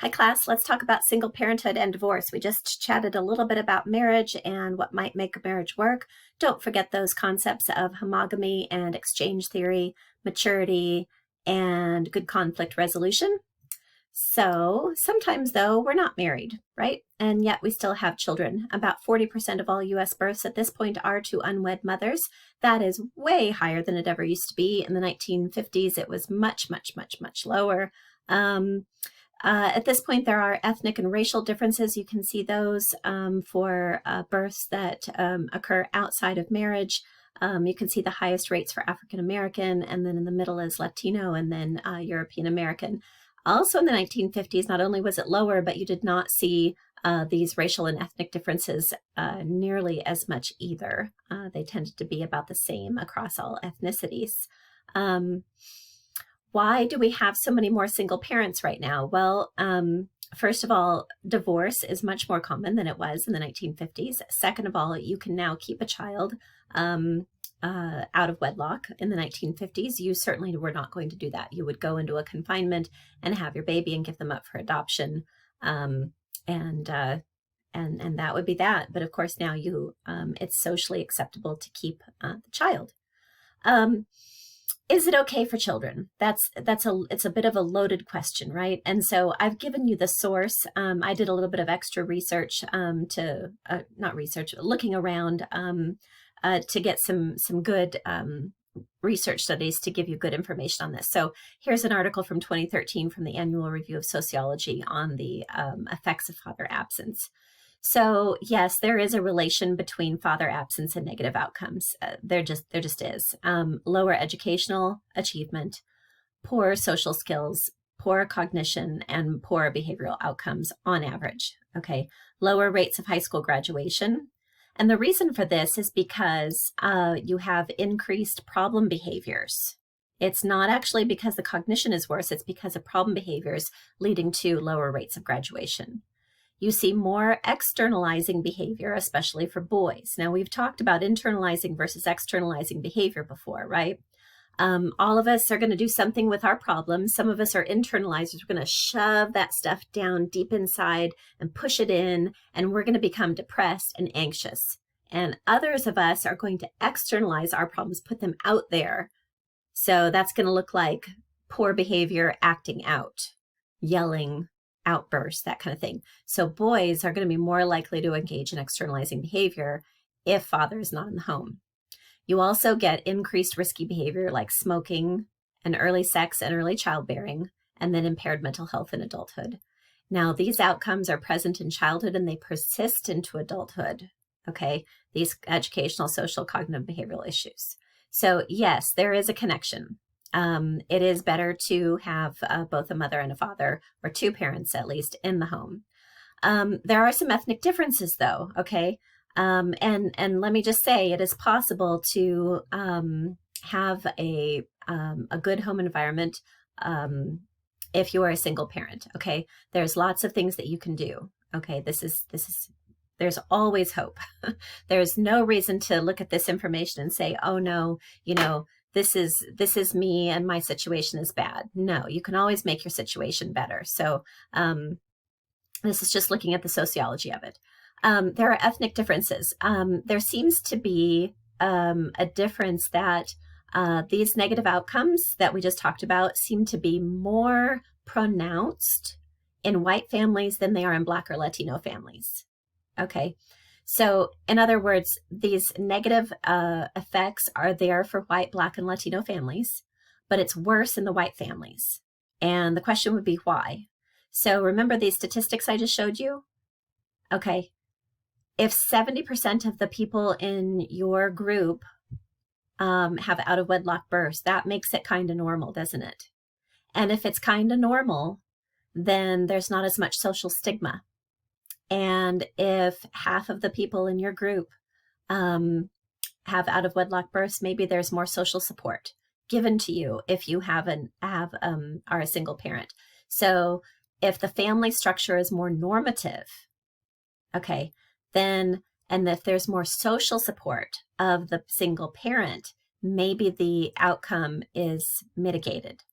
Hi class, let's talk about single parenthood and divorce. We just chatted a little bit about marriage and what might make a marriage work. Don't forget those concepts of homogamy and exchange theory, maturity, and good conflict resolution. So sometimes though, we're not married, right? And yet we still have children. About 40% of all US births at this point are to unwed mothers. That is way higher than it ever used to be. In the 1950s, it was much, much, much, much lower. At this point, there are ethnic and racial differences. You can see those for births that occur outside of marriage. You can see the highest rates for African American, and then in the middle is Latino, and then European American. Also in the 1950s, not only was it lower, but you did not see these racial and ethnic differences nearly as much either. They tended to be about the same across all ethnicities. Why do we have so many more single parents right now? Well, first of all, divorce is much more common than it was in the 1950s. Second of all, you can now keep a child out of wedlock. In the 1950s, you certainly were not going to do that. You would go into a confinement and have your baby and give them up for adoption, and that would be that. But of course, now it's socially acceptable to keep the child. Is it okay for children? It's a bit of a loaded question, right? And so I've given you the source. I did a little bit of extra research looking around to get some good research studies to give you good information on this. So here's an article from 2013 from the Annual Review of Sociology on the effects of father absence. So yes, there is a relation between father absence and negative outcomes. There just is. Lower educational achievement, poor social skills, poor cognition, and poor behavioral outcomes on average. Okay, lower rates of high school graduation. And the reason for this is because you have increased problem behaviors. It's not actually because the cognition is worse, it's because of problem behaviors leading to lower rates of graduation. You see more externalizing behavior, especially for boys. Now, we've talked about internalizing versus externalizing behavior before, right? All of us are going to do something with our problems. Some of us are internalizers. We're going to shove that stuff down deep inside and push it in, and we're going to become depressed and anxious. And others of us are going to externalize our problems, put them out there. So that's going to look like poor behavior, acting out, yelling, outbursts, that kind of thing. So boys are going to be more likely to engage in externalizing behavior if father is not in the home. You also get increased risky behavior like smoking and early sex and early childbearing, and then impaired mental health in adulthood. Now, these outcomes are present in childhood and they persist into adulthood. Okay, these educational, social, cognitive, behavioral issues. So yes, there is a connection. It is better to have both a mother and a father, or two parents at least, in the home. There are some ethnic differences though, okay? And let me just say, it is possible to have a good home environment if you are a single parent, okay? There's lots of things that you can do, okay? There's always hope. There's no reason to look at this information and say, oh no, this is me and my situation is bad. No, you can always make your situation better. So this is just looking at the sociology of it. There are ethnic differences. There seems to be a difference that these negative outcomes that we just talked about seem to be more pronounced in white families than they are in Black or Latino families. Okay. So in other words, these negative effects are there for white, Black, and Latino families, but it's worse in the white families. And the question would be why? So remember these statistics I just showed you? Okay. If 70% of the people in your group have out of wedlock births, that makes it kind of normal, doesn't it? And if it's kind of normal, then there's not as much social stigma. And if half of the people in your group have out of wedlock births, maybe there's more social support given to you if you are a single parent. So if the family structure is more normative, okay, and if there's more social support of the single parent, maybe the outcome is mitigated.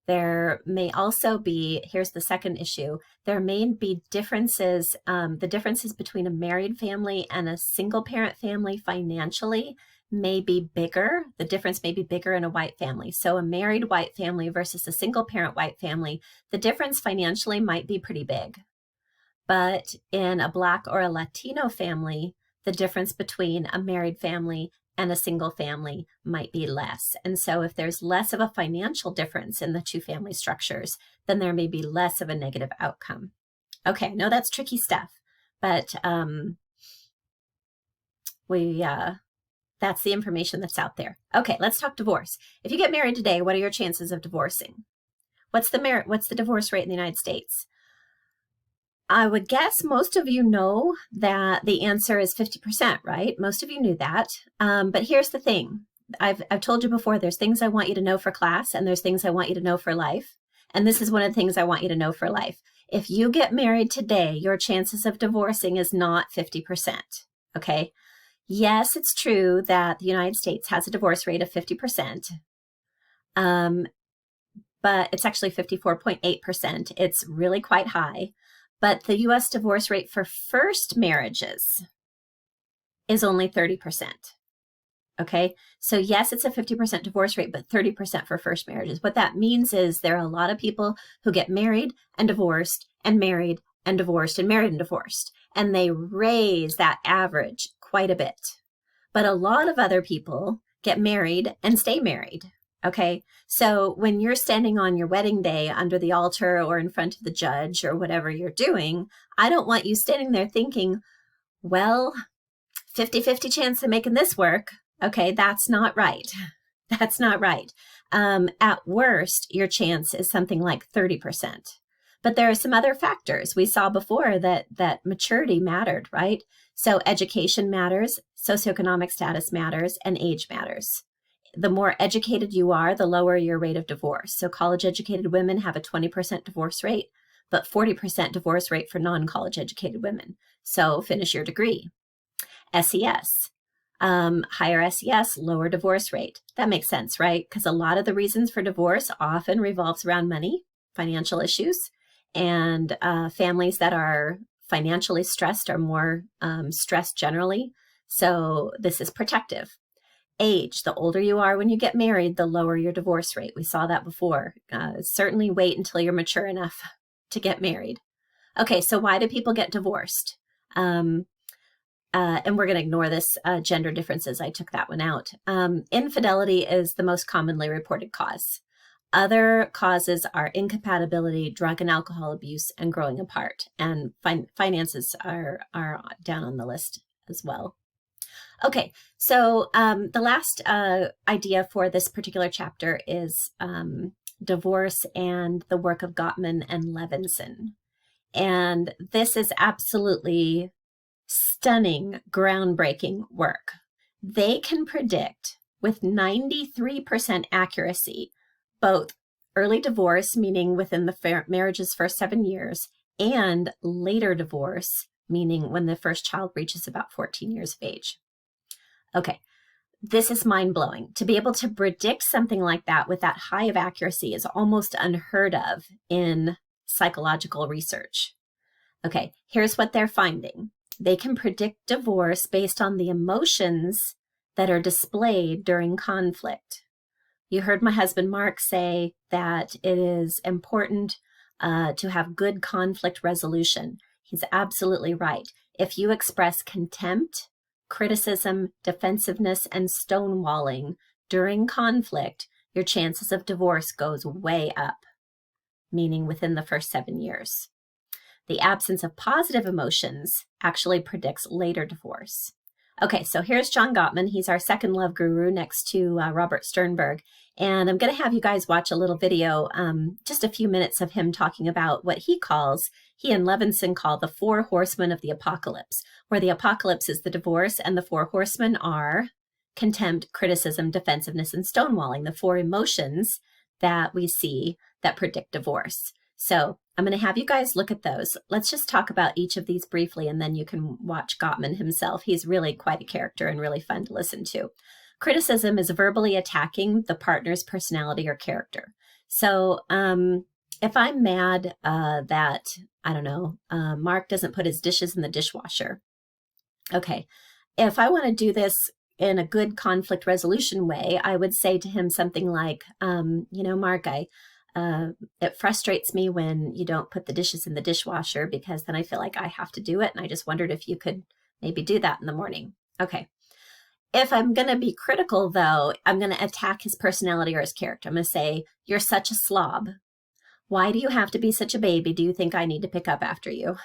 There may also be, here's the second issue, there may be differences, the differences between a married family and a single parent family financially may be bigger. The difference may be bigger in a white family. So a married white family versus a single parent white family, the difference financially might be pretty big. But in a Black or a Latino family, the difference between a married family and a single family might be less. And so if there's less of a financial difference in the two family structures, then there may be less of a negative outcome. Okay, I know that's tricky stuff, but that's the information that's out there. Okay, let's talk divorce. If you get married today, what are your chances of divorcing? What's the divorce rate in the United States? I would guess most of you know that the answer is 50%, right? Most of you knew that. But here's the thing. I've told you before, there's things I want you to know for class, and there's things I want you to know for life. And this is one of the things I want you to know for life. If you get married today, your chances of divorcing is not 50%, okay? Yes, it's true that the United States has a divorce rate of 50%, but it's actually 54.8%. It's really quite high. But the U.S. divorce rate for first marriages is only 30%. Okay, so yes, it's a 50% divorce rate, but 30% for first marriages. What that means is there are a lot of people who get married and divorced and married and divorced and married and divorced, and they raise that average quite a bit. But a lot of other people get married and stay married. Okay, so when you're standing on your wedding day under the altar or in front of the judge or whatever you're doing, I don't want you standing there thinking, well, 50-50 chance of making this work. Okay, that's not right. That's not right. At worst, your chance is something like 30%. But there are some other factors. We saw before that maturity mattered, right? So education matters, socioeconomic status matters, and age matters. The more educated you are, the lower your rate of divorce. So college-educated women have a 20% divorce rate, but 40% divorce rate for non-college educated women. So finish your degree. SES, higher SES, lower divorce rate. That makes sense, right? Because a lot of the reasons for divorce often revolves around money, financial issues, and families that are financially stressed are more stressed generally. So this is protective. Age, the older you are when you get married, the lower your divorce rate. We saw that before. Certainly wait until you're mature enough to get married. Okay, so why do people get divorced? And we're going to ignore this gender differences. I took that one out. Infidelity is the most commonly reported cause. Other causes are incompatibility, drug and alcohol abuse, and growing apart. And finances are down on the list as well. Okay, so the last idea for this particular chapter is divorce and the work of Gottman and Levinson. And this is absolutely stunning, groundbreaking work. They can predict with 93% accuracy both early divorce, meaning within the marriage's first 7 years, and later divorce, meaning when the first child reaches about 14 years of age. Okay, this is mind-blowing. To be able to predict something like that with that high of accuracy is almost unheard of in psychological research. Okay, here's what they're finding. They can predict divorce based on the emotions that are displayed during conflict. You heard my husband Mark say that it is important to have good conflict resolution. He's absolutely right. If you express contempt, criticism, defensiveness, and stonewalling during conflict, your chances of divorce goes way up, meaning within the first 7 years. The absence of positive emotions actually predicts later divorce. Okay, so here's John Gottman. He's our second love guru next to Robert Sternberg. And I'm going to have you guys watch a little video, just a few minutes of him talking about what he and Levinson call the 4 horsemen of the apocalypse, where the apocalypse is the divorce and the 4 horsemen are contempt, criticism, defensiveness, and stonewalling, the 4 emotions that we see that predict divorce. So I'm going to have you guys look at those. Let's just talk about each of these briefly, and then you can watch Gottman himself. He's really quite a character and really fun to listen to. Criticism is verbally attacking the partner's personality or character. So if I'm mad that, I don't know, Mark doesn't put his dishes in the dishwasher. Okay, if I want to do this in a good conflict resolution way, I would say to him something like, Mark, it frustrates me when you don't put the dishes in the dishwasher because then I feel like I have to do it. And I just wondered if you could maybe do that in the morning. Okay. If I'm going to be critical, though, I'm going to attack his personality or his character. I'm going to say, you're such a slob. Why do you have to be such a baby? Do you think I need to pick up after you?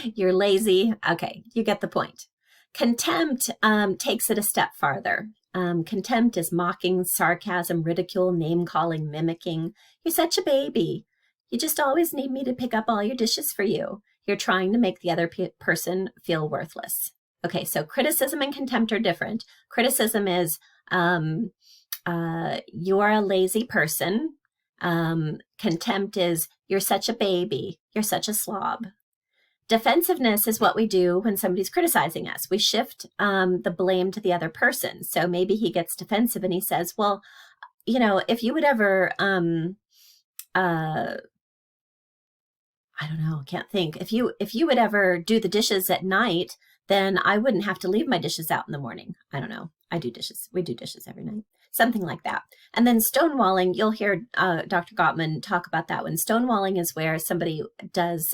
You're lazy. Okay, you get the point. Contempt takes it a step farther. Contempt is mocking, sarcasm, ridicule, name-calling, mimicking. You're such a baby. You just always need me to pick up all your dishes for you. You're trying to make the other person feel worthless. Okay, so criticism and contempt are different. Criticism is you're a lazy person. Contempt is you're such a baby. You're such a slob. Defensiveness is what we do when somebody's criticizing us. We shift the blame to the other person. So maybe he gets defensive and he says, well, if you would ever, I don't know, can't think. If you would ever do the dishes at night, then I wouldn't have to leave my dishes out in the morning. I don't know. I do dishes. We do dishes every night. Something like that. And then stonewalling, you'll hear Dr. Gottman talk about that one. Stonewalling is where somebody does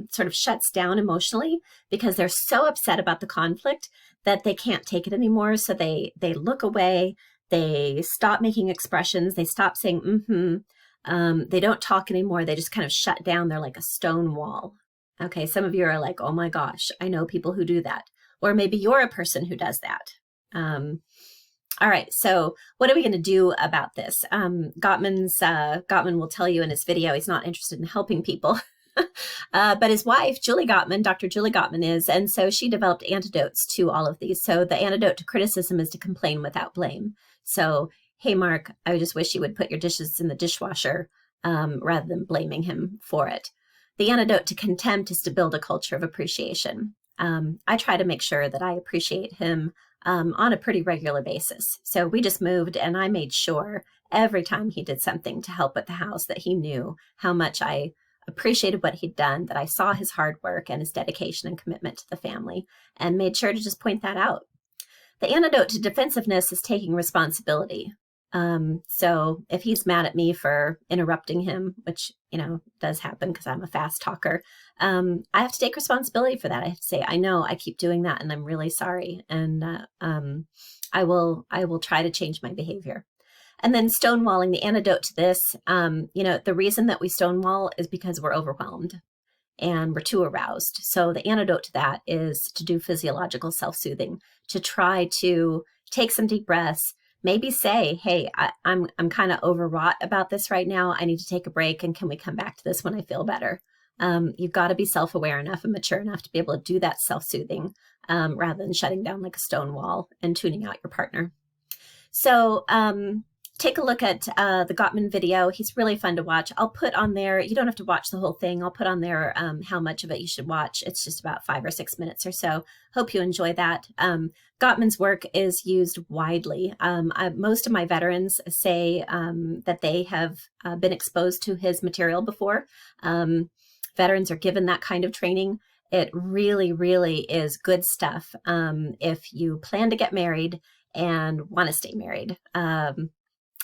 sort of shuts down emotionally because they're so upset about the conflict that they can't take it anymore. So they look away. They stop making expressions. They stop saying, mm-hmm. They don't talk anymore. They just kind of shut down. They're like a stone wall. Okay, some of you are like, oh my gosh, I know people who do that. Or maybe you're a person who does that. All right, so what are we going to do about this? Gottman will tell you in his video he's not interested in helping people. But his wife, Julie Gottman, Dr. Julie Gottman is, and so she developed antidotes to all of these. So the antidote to criticism is to complain without blame. So, hey, Mark, I just wish you would put your dishes in the dishwasher rather than blaming him for it. The antidote to contempt is to build a culture of appreciation. I try to make sure that I appreciate him on a pretty regular basis. So we just moved and I made sure every time he did something to help with the house that he knew how much I appreciated what he'd done, that I saw his hard work and his dedication and commitment to the family, and made sure to just point that out. The antidote to defensive-ness is taking responsibility. So if he's mad at me for interrupting him, which, does happen because I'm a fast talker, I have to take responsibility for that. I have to say, I know I keep doing that and I'm really sorry. And I will try to change my behavior. And then stonewalling, the antidote to this, the reason that we stonewall is because we're overwhelmed and we're too aroused. So the antidote to that is to do physiological self-soothing, to try to take some deep breaths, maybe say, hey, I'm kind of overwrought about this right now. I need to take a break. And can we come back to this when I feel better? You've got to be self-aware enough and mature enough to be able to do that self-soothing rather than shutting down like a stone wall and tuning out your partner. So take a look at the Gottman video. He's really fun to watch. I'll put on there, you don't have to watch the whole thing. I'll put on there how much of it you should watch. It's just about 5 or 6 minutes or so. Hope you enjoy that. Gottman's work is used widely. Most of my veterans say that they have been exposed to his material before. Veterans are given that kind of training. It really, really is good stuff if you plan to get married and want to stay married.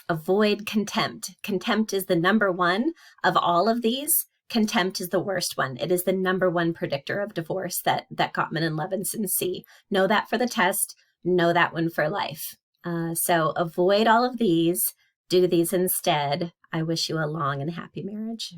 Avoid contempt. Contempt is the number one of all of these. Contempt is the worst one. It is the number one predictor of divorce that Gottman and Levinson see. Know that for the test. Know that one for life. So avoid all of these. Do these instead. I wish you a long and happy marriage.